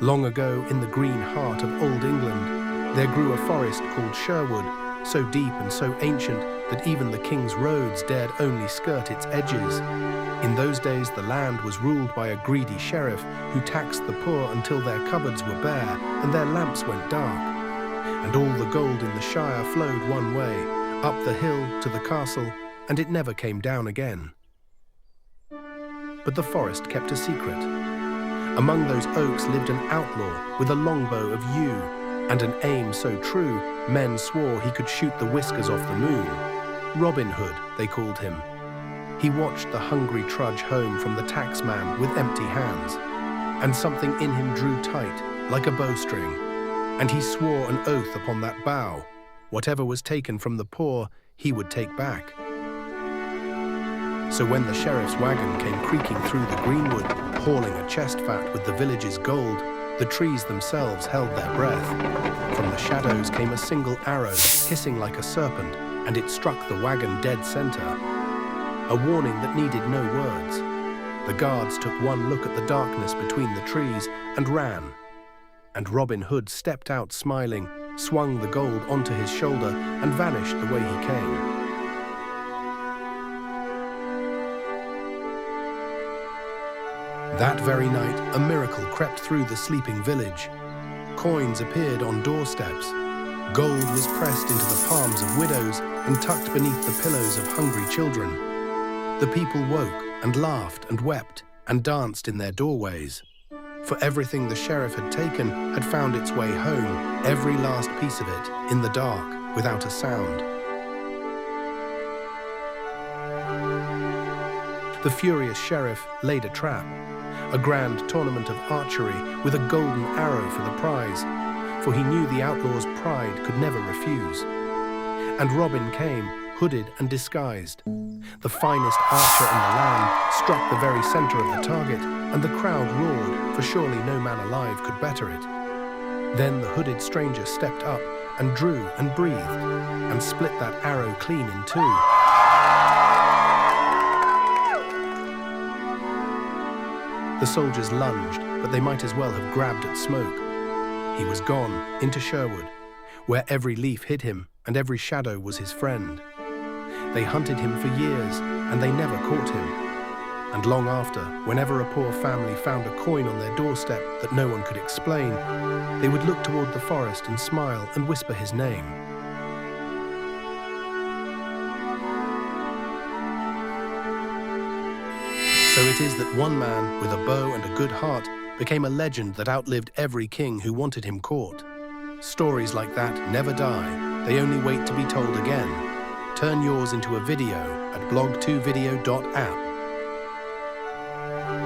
Long ago, in the green heart of Old England, there grew a forest called Sherwood, so deep and so ancient that even the king's roads dared only skirt its edges. In those days, the land was ruled by a greedy sheriff who taxed the poor until their cupboards were bare and their lamps went dark. And all the gold in the shire flowed one way, up the hill to the castle, and it never came down again. But the forest kept a secret. Among those oaks lived an outlaw with a longbow of yew, and an aim so true, men swore he could shoot the whiskers off the moon. Robin Hood, they called him. He watched the hungry trudge home from the taxman with empty hands, and something in him drew tight, like a bowstring, and he swore an oath upon that bough. Whatever was taken from the poor, he would take back. So when the sheriff's wagon came creaking through the greenwood, hauling a chest fat with the village's gold, the trees themselves held their breath. From the shadows came a single arrow, hissing like a serpent, and it struck the wagon dead center. A warning that needed no words. The guards took one look at the darkness between the trees and ran. And Robin Hood stepped out smiling, swung the gold onto his shoulder, and vanished the way he came. That very night, a miracle crept through the sleeping village. Coins appeared on doorsteps. Gold was pressed into the palms of widows and tucked beneath the pillows of hungry children. The people woke and laughed and wept and danced in their doorways. For everything the sheriff had taken had found its way home, every last piece of it, in the dark, without a sound. The furious sheriff laid a trap. A grand tournament of archery with a golden arrow for the prize, for he knew the outlaw's pride could never refuse. And Robin came, hooded and disguised. The finest archer in the land struck the very center of the target, and the crowd roared, for surely no man alive could better it. Then the hooded stranger stepped up and drew and breathed, and split that arrow clean in two. The soldiers lunged, but they might as well have grabbed at smoke. He was gone, into Sherwood, where every leaf hid him and every shadow was his friend. They hunted him for years, and they never caught him. And long after, whenever a poor family found a coin on their doorstep that no one could explain, they would look toward the forest and smile and whisper his name. So it is that one man with a bow and a good heart became a legend that outlived every king who wanted him caught. Stories like that never die, they only wait to be told again. Turn yours into a video at blog2video.app.